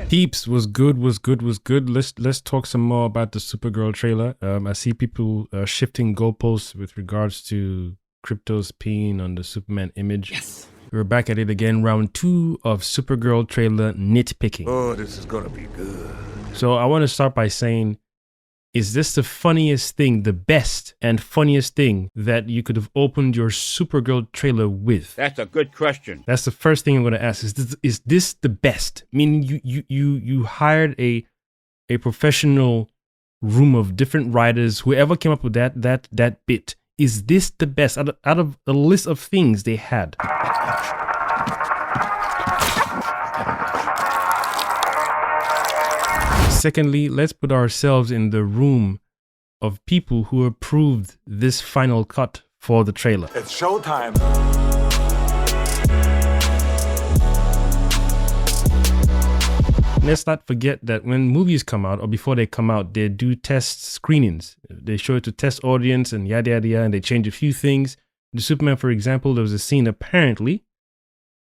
Peeps, was good. Let's talk some more about the Supergirl trailer. I see people shifting goalposts with regards to Crypto's peeing on the Superman image. Yes. We're back at it again, round 2 of Supergirl trailer nitpicking. Oh, this is gonna be good. So I want to start by saying, is this the funniest thing, the best and funniest thing that you could have opened your Supergirl trailer with? That's a good question. That's the first thing I'm going to ask. Is this the best? Meaning you hired a professional room of different writers, whoever came up with that bit. Is this the best out of a list of things they had? Secondly, let's put ourselves in the room of people who approved this final cut for the trailer. It's showtime. Let's not forget that when movies come out, or before they come out, they do test screenings. They show it to test audience and yada yada yada, and they change a few things. The Superman, for example, there was a scene apparently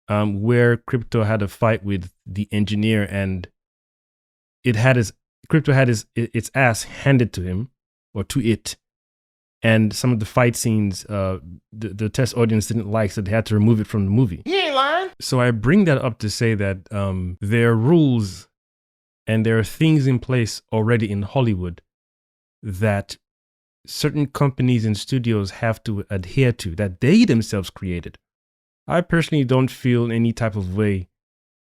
where Crypto had a fight with the engineer, and Crypto had its ass handed to him, or to it, and some of the fight scenes the test audience didn't like, so they had to remove it from the movie. He ain't lying. So I bring that up to say that there are rules and there are things in place already in Hollywood that certain companies and studios have to adhere to, that they themselves created. I personally don't feel any type of way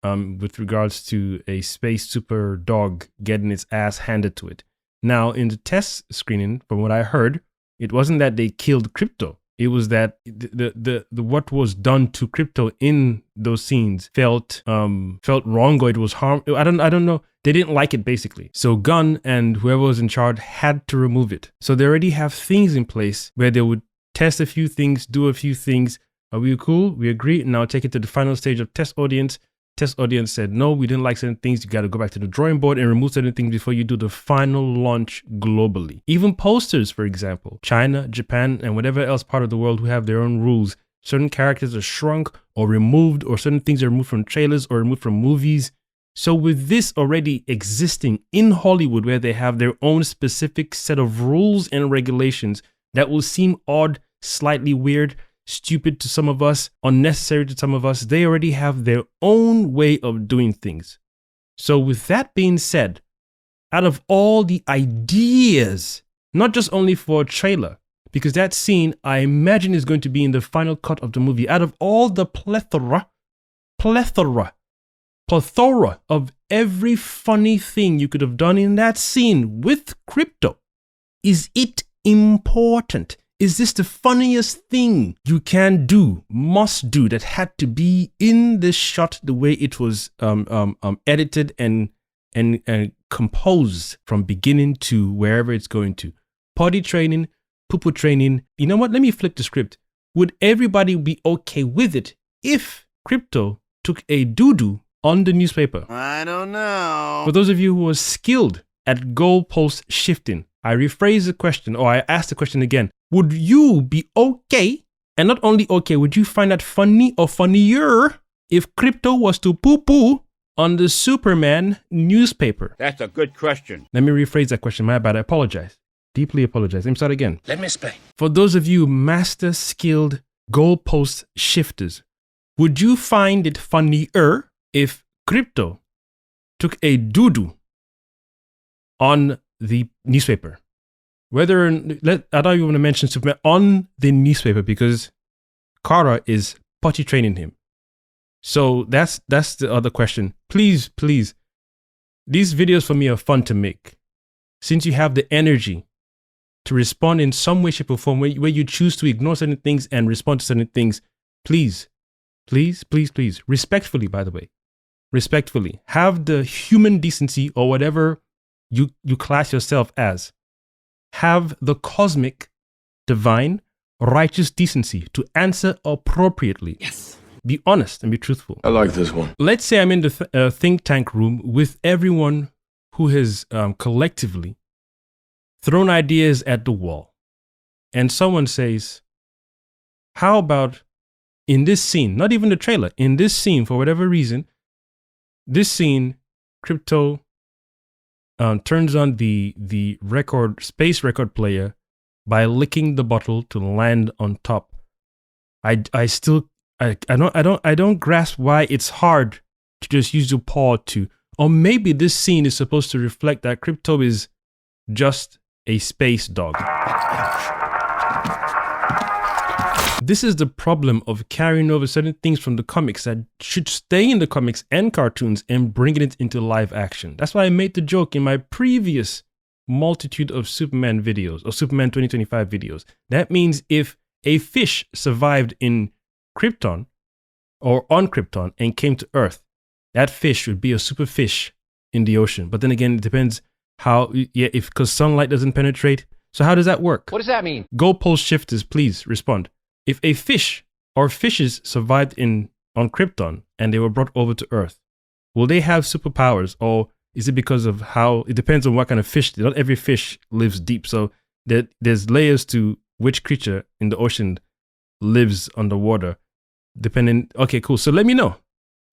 with regards to a space super dog getting its ass handed to it. Now, in the test screening, from what I heard, it wasn't that they killed Crypto. It was that the what was done to Crypto in those scenes felt wrong, or it was harm. I don't know. They didn't like it, basically. So Gunn and whoever was in charge had to remove it. So they already have things in place where they would test a few things, do a few things. Are we cool? We agree. Now take it to the final stage of test audience. Test audience said, no, we didn't like certain things. You got to go back to the drawing board and remove certain things before you do the final launch globally. Even posters, for example, China, Japan, and whatever else part of the world who have their own rules. Certain characters are shrunk or removed, or certain things are removed from trailers or removed from movies. So with this already existing in Hollywood, where they have their own specific set of rules and regulations that will seem odd, slightly weird, stupid to some of us, unnecessary to some of us, they already have their own way of doing things. So with that being said, out of all the ideas, not just only for a trailer, because that scene I imagine is going to be in the final cut of the movie, out of all the plethora of every funny thing you could have done in that scene with Crypto, is it important? Is this the funniest thing you can do, must do, that had to be in this shot the way it was edited and composed from beginning to wherever it's going to? Potty training, poo-poo training. You know what? Let me flip the script. Would everybody be okay with it if Crypto took a doo-doo on the newspaper? I don't know. For those of you who are skilled at goalpost shifting, I rephrase the question, or I ask the question again. Would you be okay, and not only okay, would you find that funny or funnier if Crypto was to poo-poo on the Superman newspaper? That's a good question. Let me rephrase that question. My bad. I apologize. Deeply apologize. Let me start again. Let me explain. For those of you master skilled goalpost shifters, would you find it funnier if Crypto took a doo-doo on the newspaper? I don't even want to mention Superman on the newspaper because Kara is potty training him. So that's the other question. Please, these videos for me are fun to make. Since you have the energy to respond in some way, shape, or form, where you choose to ignore certain things and respond to certain things, please, respectfully, by the way, respectfully, have the human decency, or whatever you class yourself as. Have the cosmic, divine, righteous decency to answer appropriately. Yes. Be honest and be truthful. I like this one. Let's say I'm in the think tank room with everyone who has collectively thrown ideas at the wall. And someone says, how about in this scene, not even the trailer, in this scene, for whatever reason, this scene Crypto turns on the space record player by licking the bottle to land on top. I don't grasp why it's hard to just use your paw to, or maybe this scene is supposed to reflect that Crypto is just a space dog. This is the problem of carrying over certain things from the comics that should stay in the comics and cartoons and bringing it into live action. That's why I made the joke in my previous multitude of Superman videos or Superman 2025 videos. That means if a fish survived in Krypton or on Krypton and came to Earth, that fish would be a super fish in the ocean. But then again, it depends how, because sunlight doesn't penetrate. So how does that work? What does that mean? Goalpost shifters, please respond. If a fish or fishes survived on Krypton and they were brought over to Earth, will they have superpowers, or is it because of how, it depends on what kind of fish? Not every fish lives deep. So there's layers to which creature in the ocean lives underwater, depending. Okay, cool. So let me know.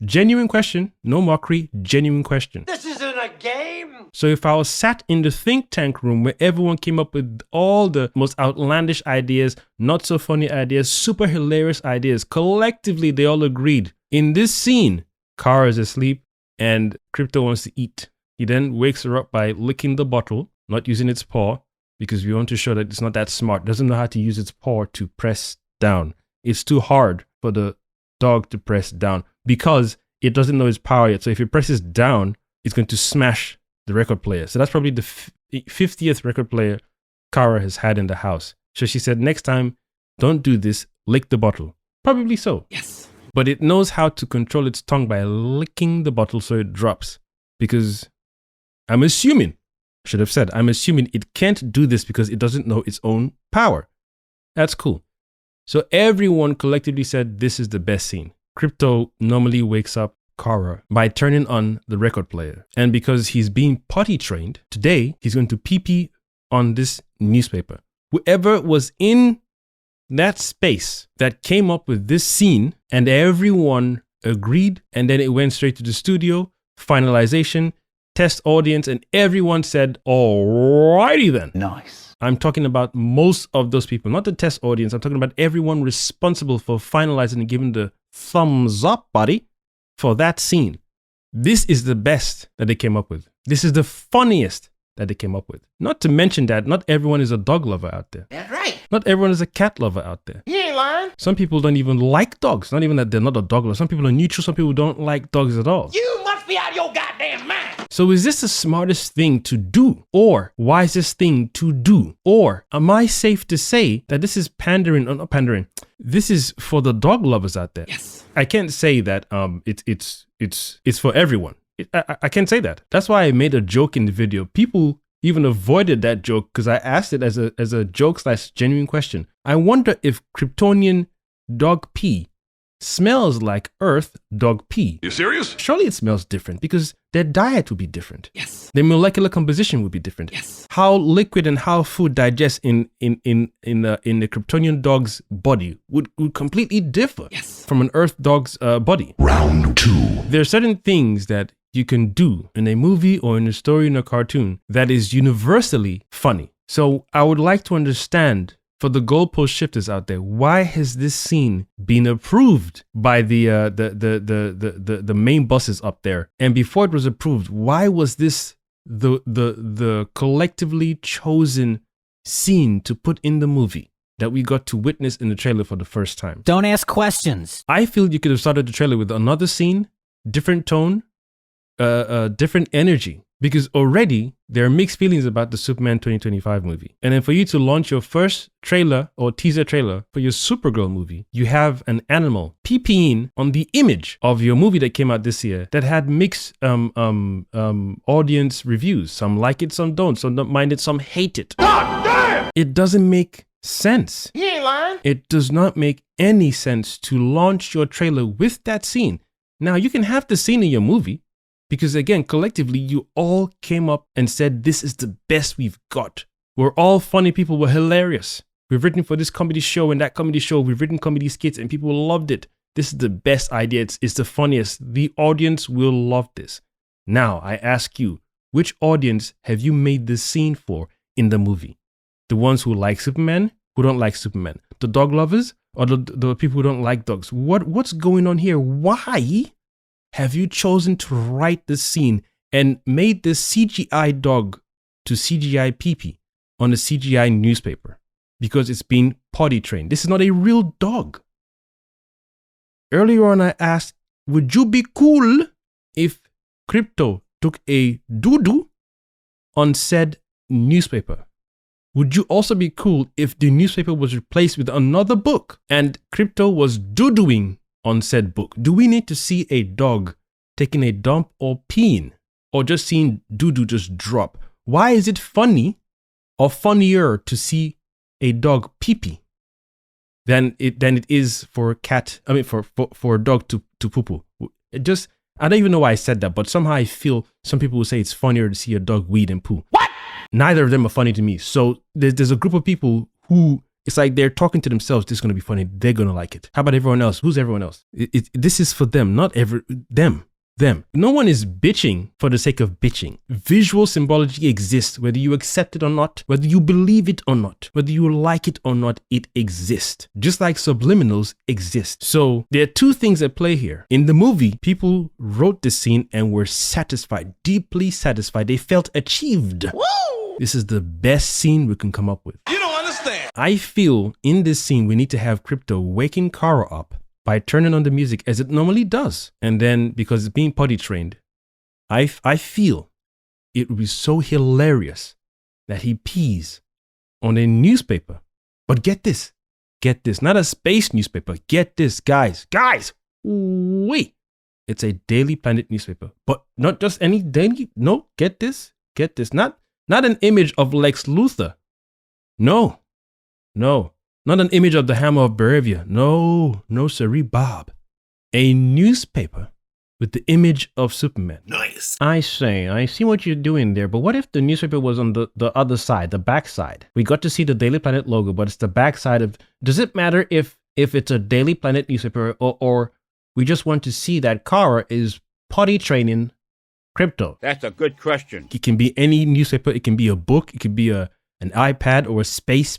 Genuine question, no mockery, genuine question. This isn't a game! So if I was sat in the think tank room where everyone came up with all the most outlandish ideas, not so funny ideas, super hilarious ideas, collectively they all agreed. In this scene, Kara is asleep and Crypto wants to eat. He then wakes her up by licking the bottle, not using its paw, because we want to show that it's not that smart. It doesn't know how to use its paw to press down. It's too hard for the dog to press down because it doesn't know its power yet. So if it presses down, it's going to smash the record player. So that's probably the 50th record player Kara has had in the house. So she said, next time, don't do this, lick the bottle. Probably so. Yes. But it knows how to control its tongue by licking the bottle so it drops. Because I'm assuming it can't do this because it doesn't know its own power. That's cool. So everyone collectively said this is the best scene. Crypto normally wakes up Kara by turning on the record player. And because he's being potty trained, today he's going to pee on this newspaper. Whoever was in that space that came up with this scene, and everyone agreed, and then it went straight to the studio, finalization, test audience, and everyone said, alrighty then. Nice. I'm talking about most of those people, not the test audience. I'm talking about everyone responsible for finalizing and giving the thumbs up, buddy, for that scene. This is the best that they came up with. This is the funniest that they came up with. Not to mention that not everyone is a dog lover out there. That's right. Not everyone is a cat lover out there. You ain't lying. Some people don't even like dogs. Not even that they're not a dog lover. Some people are neutral. Some people don't like dogs at all. You must be out of your goddamn mind. So is this the smartest thing to do? Or wisest thing to do? Or am I safe to say that this is pandering, or not pandering, this is for the dog lovers out there? Yes. I can't say that it's for everyone. I can't say that. That's why I made a joke in the video. People even avoided that joke because I asked it as a joke / genuine question. I wonder if Kryptonian dog pee smells like Earth dog pee. You serious? Surely it smells different because their diet would be different. Yes. Their molecular composition would be different. Yes. How liquid and how food digests in the Kryptonian dog's body would completely differ Yes. from an Earth dog's body. Round 2. There are certain things that you can do in a movie or in a story in a cartoon that is universally funny. So I would like to understand, for the goalpost shifters out there, why has this scene been approved by the main bosses up there? And before it was approved, why was this the collectively chosen scene to put in the movie that we got to witness in the trailer for the first time? Don't ask questions. I feel you could have started the trailer with another scene, different tone, different energy, because already there are mixed feelings about the Superman 2025 movie. And then for you to launch your first trailer or teaser trailer for your Supergirl movie, you have an animal peeing on the image of your movie that came out this year that had mixed audience reviews. Some like it, some don't. Some don't mind it, some hate it. God damn! It doesn't make sense. You ain't lying. It does not make any sense to launch your trailer with that scene. Now, you can have the scene in your movie, because again, collectively, you all came up and said, this is the best we've got. We're all funny people. We're hilarious. We've written for this comedy show and that comedy show. We've written comedy skits and people loved it. This is the best idea. It's the funniest. The audience will love this. Now, I ask you, which audience have you made this scene for in the movie? The ones who like Superman, who don't like Superman? The dog lovers, or the people who don't like dogs? What's going on here? Why have you chosen to write this scene and made this CGI dog to CGI pee-pee on a CGI newspaper? Because it's been potty trained. This is not a real dog. Earlier on, I asked, would you be cool if Crypto took a doo-doo on said newspaper? Would you also be cool if the newspaper was replaced with another book and Crypto was doo-dooing on said book? Do we need to see a dog taking a dump or peeing, or just seeing doo-doo just drop? Why is it funny or funnier to see a dog pee-pee than it is for a dog to poo-poo? It just, I don't even know why I said that, but somehow I feel some people will say it's funnier to see a dog weed and poo. What? Neither of them are funny to me. So there's a group of people who, it's like they're talking to themselves, this is going to be funny, they're going to like it. How about everyone else? Who's everyone else? This is for them, not them. No one is bitching for the sake of bitching. Visual symbology exists, whether you accept it or not, whether you believe it or not, whether you like it or not, it exists. Just like subliminals exist. So there are two things at play here. In the movie, people wrote this scene and were satisfied, deeply satisfied. They felt achieved. Woo! This is the best scene we can come up with. You don't understand. I feel in this scene, we need to have Crypto waking Kara up by turning on the music as it normally does. And then, because it's being potty trained, I feel it would be so hilarious that he pees on a newspaper. But get this, not a space newspaper. Get this, guys, wait. It's a Daily Planet newspaper, but not just any daily, no, get this, not an image of Lex Luthor. No. Not an image of the Hammer of Baravia. No, sirree, Bob. A newspaper with the image of Superman. Nice. I see what you're doing there, but what if the newspaper was on the other side, the back side? We got to see the Daily Planet logo, but it's the back side of... Does it matter if it's a Daily Planet newspaper, or we just want to see that Kara is potty training Crypto? That's a good question. It can be any newspaper. It can be a book. It could be an iPad or a space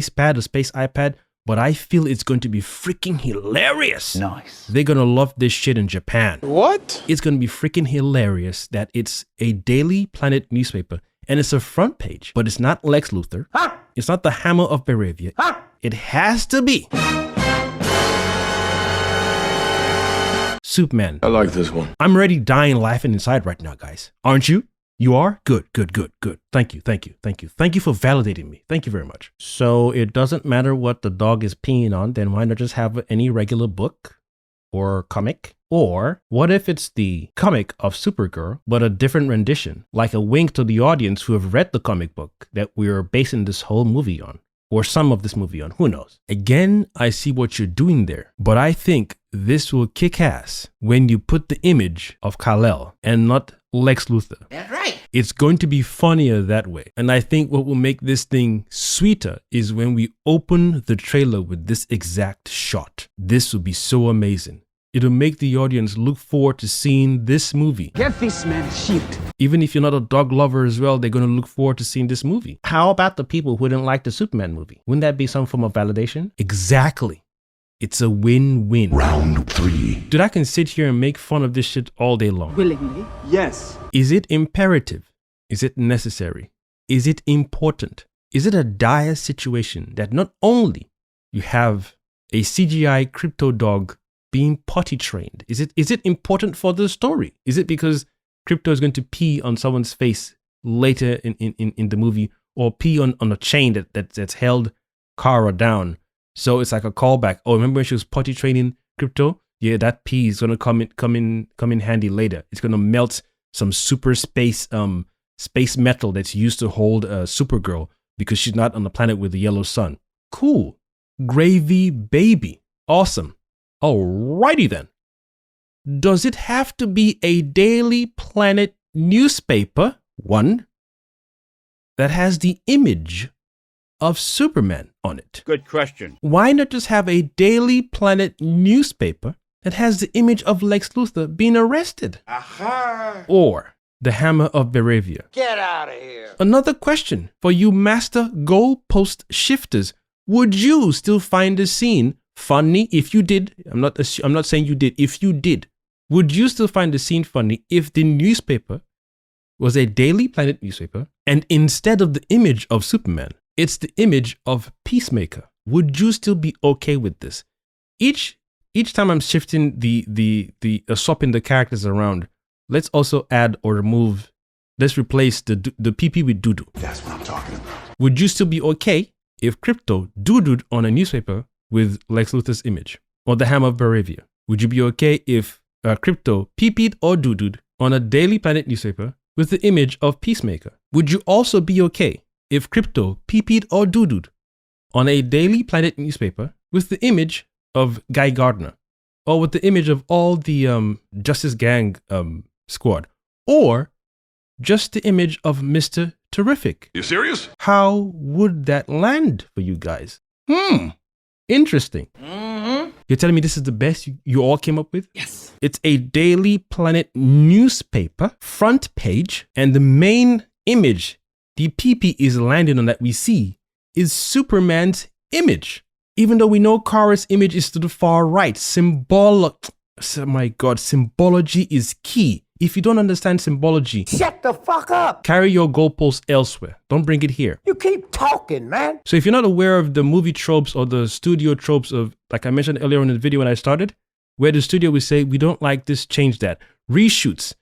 pad, a space iPad, but I feel it's going to be freaking hilarious. Nice. They're going to love this shit in Japan. What? It's going to be freaking hilarious that it's a Daily Planet newspaper and it's a front page, but it's not Lex Luthor. Ha! It's not the Hammer of Baravia. Ha! It has to be Superman. I like this one. I'm already dying laughing inside right now, guys. Aren't you? You are? Good. Thank you for validating me. Thank you very much. So it doesn't matter what the dog is peeing on, then why not just have any regular book or comic? Or what if it's the comic of Supergirl, but a different rendition, like a wink to the audience who have read the comic book that we're basing this whole movie on, or some of this movie on, who knows? Again, I see what you're doing there, but I think this will kick ass when you put the image of Kal-El and not Lex Luthor. That's right. It's going to be funnier that way. And I think what will make this thing sweeter is when we open the trailer with this exact shot. This will be so amazing. It'll make the audience look forward to seeing this movie. Get this man a shield. Even if you're not a dog lover as well, they're going to look forward to seeing this movie. How about the people who didn't like the Superman movie? Wouldn't that be some form of validation? Exactly. It's a win-win. Round 3. Dude, I can sit here and make fun of this shit all day long. Willingly? Yes. Is it imperative? Is it necessary? Is it important? Is it a dire situation that not only you have a CGI Crypto dog being potty trained? Is it important for the story? Is it because Crypto is going to pee on someone's face later in the movie, or pee on a chain that's held Kara down? So it's like a callback. Oh, remember when she was potty training Crypto? Yeah, that pee is gonna come in handy later. It's gonna melt some super space metal that's used to hold Supergirl because she's not on the planet with the yellow sun. Cool. Gravy baby. Awesome. Alrighty then. Does it have to be a Daily Planet newspaper, one, that has the image of Superman on it? Good question. Why not just have a Daily Planet newspaper that has the image of Lex Luthor being arrested? Aha! Or the Hammer of Baravia? Get out of here. Another question for you master goalpost shifters. Would you still find the scene funny if you did? I'm not saying you did. If you did, would you still find the scene funny if the newspaper was a Daily Planet newspaper and instead of the image of Superman, it's the image of Peacemaker? Would you still be okay with this? Each time I'm shifting swapping the characters around, let's also add or remove, let's replace the PP with Doodoo. That's what I'm talking about. Would you still be okay if Crypto doodooed on a newspaper with Lex Luthor's image? Or the Hammer of Baravia? Would you be okay if Crypto PP'd or doodooed on a Daily Planet newspaper with the image of Peacemaker? Would you also be okay if Crypto PP'd or doodooed on a Daily Planet newspaper with the image of Guy Gardner? Or with the image of all the Justice Gang squad? Or just the image of Mr. Terrific? You serious? How would that land for you guys? Interesting. You're telling me this is the best you all came up with? Yes. It's a Daily Planet newspaper, front page, and the main image the PP is landing on that we see is Superman's image. Even though we know Kara's image is to the far right. Symbology is key. If you don't understand symbology, Shut the fuck up. carry your goalposts elsewhere. Don't bring it here. You keep talking, man. So if you're not aware of the movie tropes or the studio tropes of, like I mentioned earlier in the video when I started, where the studio would say, we don't like this, change that. Reshoots.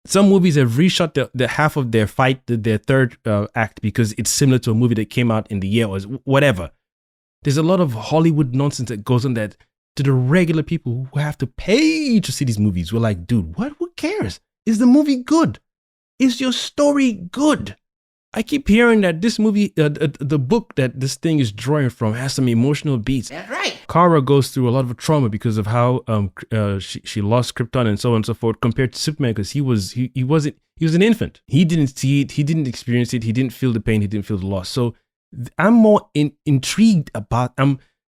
Some movies have reshot the half of their fight, their third act, because it's similar to a movie that came out in the year or whatever. There's a lot of Hollywood nonsense that goes on that to the regular people who have to pay to see these movies. We're like, dude, what? Who cares? Is the movie good? Is your story good? I keep hearing that this movie, the book that this thing is drawing from, has some emotional beats. That's right. Kara goes through a lot of trauma because of how she lost Krypton and so on and so forth, compared to Superman, because he was an infant. He didn't see it, he didn't experience it, he didn't feel the pain, he didn't feel the loss. So I'm more intrigued about.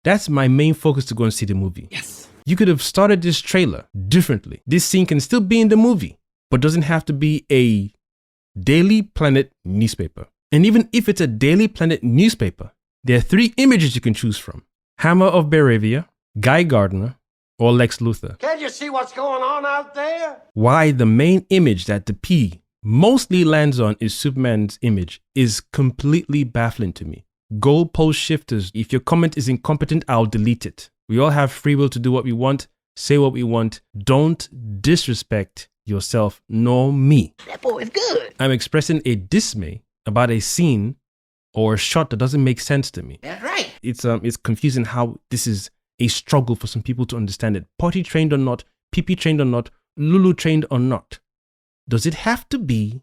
That's my main focus to go and see the movie. Yes. You could have started this trailer differently. This scene can still be in the movie, but doesn't have to be a Daily Planet newspaper. And even if it's a Daily Planet newspaper, there are 3 images you can choose from: Hammer of Baravia, Guy Gardner, or Lex Luthor. Can't you see what's going on out there? Why the main image that the P mostly lands on is Superman's image is completely baffling to me. Goalpost shifters, if your comment is incompetent, I'll delete it. We all have free will to do what we want, say what we want. Don't disrespect yourself nor me. That boy is good. I'm expressing a dismay about a scene or a shot that doesn't make sense to me. That's right. It's confusing how this is a struggle for some people to understand it. Potty trained or not, PP trained or not, Lulu trained or not. Does it have to be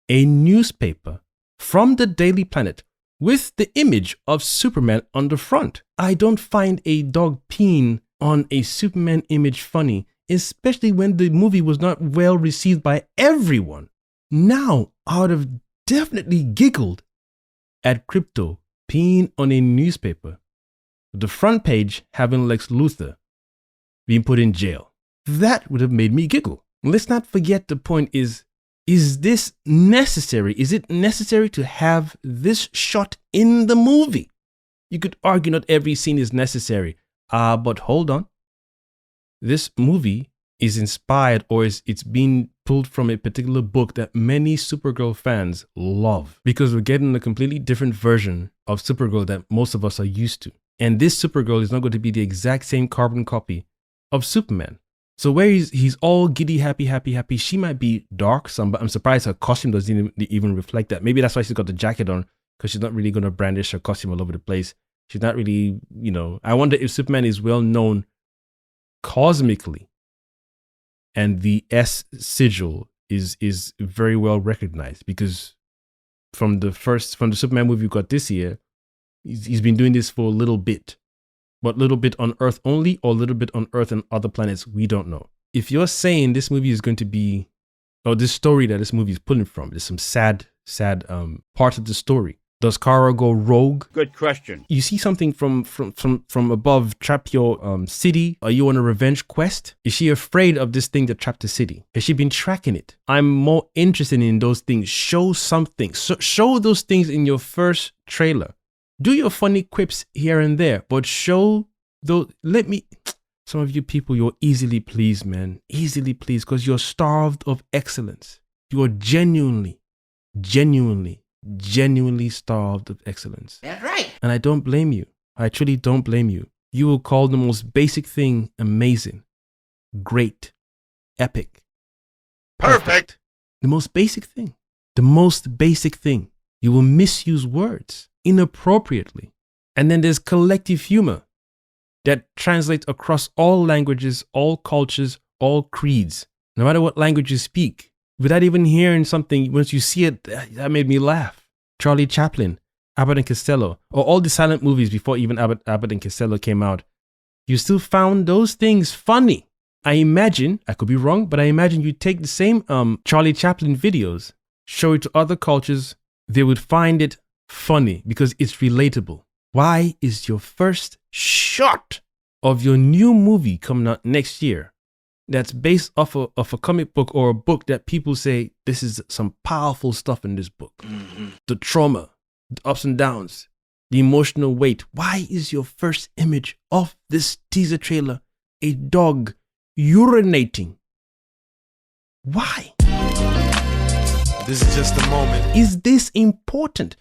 a newspaper from the Daily Planet with the image of Superman on the front? I don't find a dog peeing on a Superman image funny, especially when the movie was not well received by everyone. Now, I would have definitely giggled at Crypto peeing on a newspaper, with the front page having Lex Luthor being put in jail. That would have made me giggle. Let's not forget, the point is this necessary? Is it necessary to have this shot in the movie? You could argue not every scene is necessary. But hold on. This movie is inspired, or it's being pulled from a particular book that many Supergirl fans love, because we're getting a completely different version of Supergirl that most of us are used to. And this Supergirl is not going to be the exact same carbon copy of Superman. So where he's all giddy, happy, she might be dark. I'm surprised her costume doesn't even reflect that. Maybe that's why she's got the jacket on, because she's not really going to brandish her costume all over the place. She's not really, I wonder if Superman is well known cosmically, and the S sigil is very well recognized, because from the Superman movie we got this year, he's been doing this for a little bit. But little bit on Earth only, or little bit on Earth and other planets, we don't know. If you're saying this movie is going to be, or this story that this movie is pulling from, there's some sad parts of the story. Does Kara go rogue? Good question. You see something from above trap your city? Are you on a revenge quest? Is she afraid of this thing that trapped the city? Has she been tracking it? I'm more interested in those things. Show something. Show those things in your first trailer. Do your funny quips here and there, but show those. Some of you people, you're easily pleased, man. Easily pleased because you're starved of excellence. You are genuinely starved of excellence. That's right. And I don't blame you. I truly don't blame you. You will call the most basic thing amazing, great, epic, perfect. The most basic thing. The most basic thing. You will misuse words inappropriately. And then there's collective humor that translates across all languages, all cultures, all creeds, no matter what language you speak. Without even hearing something, once you see it, that made me laugh. Charlie Chaplin, Abbott and Costello, or all the silent movies before even Abbott and Costello came out. You still found those things funny. I imagine, I could be wrong, but I imagine you take the same Charlie Chaplin videos, show it to other cultures, they would find it funny because it's relatable. Why is your first shot of your new movie coming out next year that's based off of a comic book or a book that people say this is some powerful stuff in this book? The trauma, the ups and downs, the emotional weight. Why is your first image of this teaser trailer a dog urinating? Why? This is just a moment. Is this important?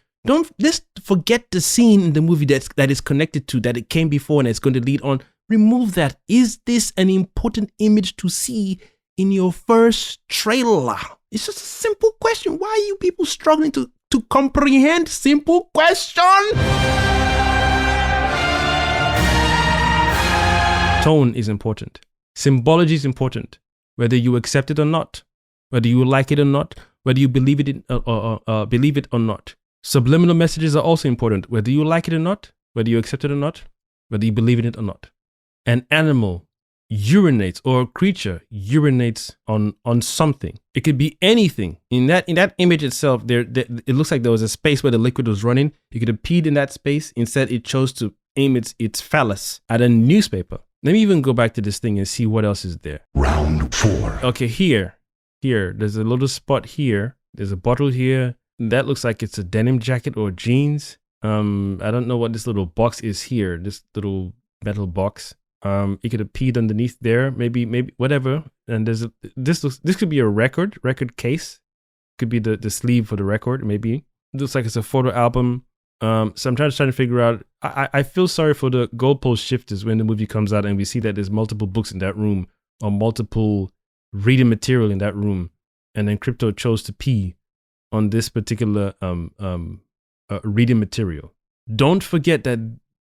Let's forget the scene in the movie that is connected to, that it came before and it's going to lead on. Remove that. Is this an important image to see in your first trailer? It's just a simple question. Why are you people struggling to comprehend simple question? Tone is important. Symbology is important. Whether you accept it or not, whether you like it or not, whether you believe it or not. Subliminal messages are also important, whether you like it or not, whether you accept it or not, whether you believe in it or not. An animal urinates, or a creature urinates on something. It could be anything. In that image itself, it looks like there was a space where the liquid was running. You could have peed in that space. Instead, it chose to aim its phallus at a newspaper. Let me even go back to this thing and see what else is there. Round 4. Okay, here, there's a little spot here. There's a bottle here. That looks like it's a denim jacket or jeans. I don't know what this little box is here. This little metal box. It could have peed underneath there. Maybe whatever. And this could be a record case. Could be the sleeve for the record. Maybe it looks like it's a photo album. So I'm trying to figure out. I feel sorry for the Goalpost shifters when the movie comes out and we see that there's multiple books in that room or multiple reading material in that room, and then Crypto chose to pee on this particular reading material. Don't forget that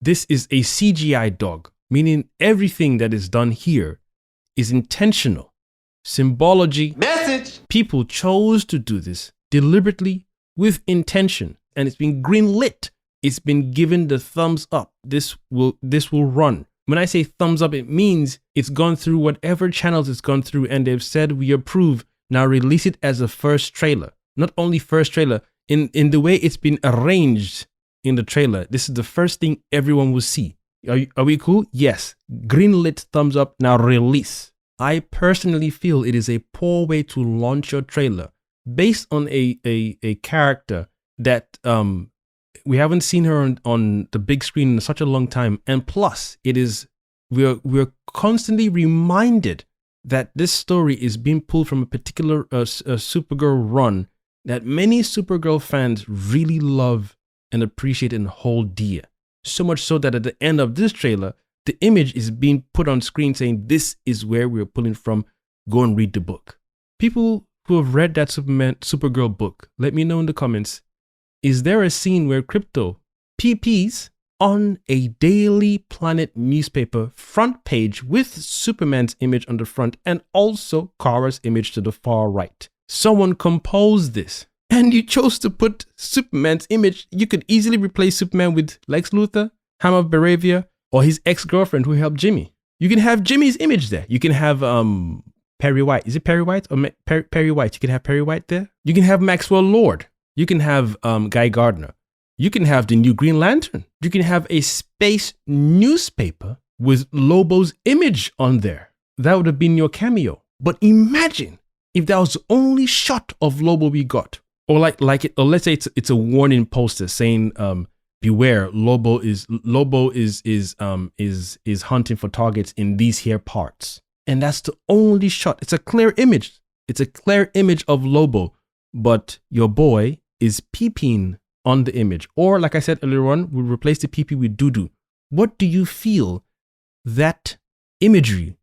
this is a CGI dog, meaning everything that is done here is intentional. Symbology. Message. People chose to do this deliberately with intention, and it's been green-lit. It's been given the thumbs up. This will run. When I say thumbs up, it means it's gone through whatever channels it's gone through, and they've said we approve. Now release it as a first trailer. Not only first trailer, in the way it's been arranged in the trailer, this is the first thing everyone will see. Are we cool? Yes. Green lit, thumbs up, now release. I personally feel it is a poor way to launch your trailer based on a character that we haven't seen her on the big screen in such a long time. And plus, we're constantly reminded that this story is being pulled from a particular Supergirl run that many Supergirl fans really love and appreciate and hold dear. So much so that at the end of this trailer, the image is being put on screen saying, this is where we're pulling from. Go and read the book. People who have read that Supergirl book, let me know in the comments. Is there a scene where Crypto PPs on a Daily Planet newspaper front page with Superman's image on the front and also Kara's image to the far right? Someone composed this and you chose to put Superman's image. You could easily replace Superman with Lex Luthor, Hammer of Baravia, or his ex-girlfriend who helped Jimmy. You can have Jimmy's image there. You can have Perry White. Is it Perry White or Perry White? You can have Perry White there. You can have Maxwell Lord. You can have Guy Gardner. You can have the new Green Lantern. You can have a space newspaper with Lobo's image on there. That would have been your cameo. But imagine if that was the only shot of Lobo we got. Or or let's say it's a warning poster saying, beware, Lobo is hunting for targets in these here parts. And that's the only shot. It's a clear image. It's a clear image of Lobo, but your boy is peeping on the image. Or like I said earlier on, we'll replace the PP with doo-doo. What do you feel that imagery,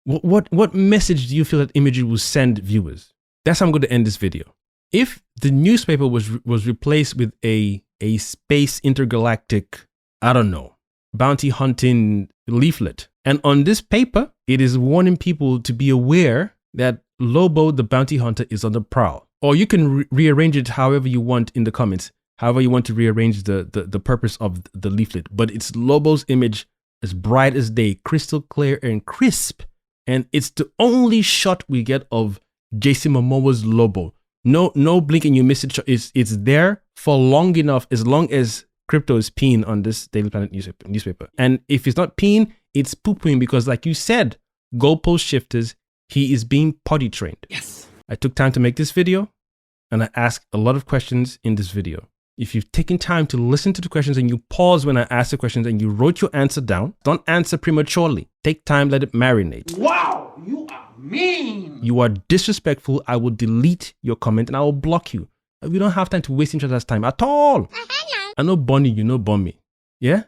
what message do you feel that imagery will send viewers? That's how I'm going to end this video. If the newspaper was replaced with a space intergalactic, I don't know, bounty hunting leaflet, and on this paper, it is warning people to be aware that Lobo the bounty hunter is on the prowl. Or you can rearrange it however you want in the comments, however you want to rearrange the purpose of the leaflet. But it's Lobo's image, as bright as day, crystal clear and crisp. And it's the only shot we get of Jason Momoa's Lobo. No blink and you miss it. It's there for long enough, as long as Crypto is peeing on this Daily Planet newspaper. And if it's not peeing, it's poo-pooing, because like you said, goalpost shifters, he is being potty trained. Yes. I took time to make this video, and I asked a lot of questions in this video. If you've taken time to listen to the questions and you pause when I ask the questions and you wrote your answer down, don't answer prematurely. Take time, let it marinate. Wow, you are mean. You are disrespectful. I will delete your comment and I will block you. We don't have time to waste each other's time at all. I know Bonnie, you know Bonnie. Yeah?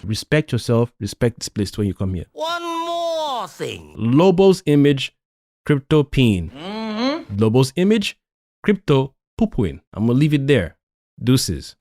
Respect yourself, respect this place when you come here. One more thing. Lobo's image, Crypto peeing. Lobo's image, Crypto poo-pooing. I'm gonna leave it there. Deuces.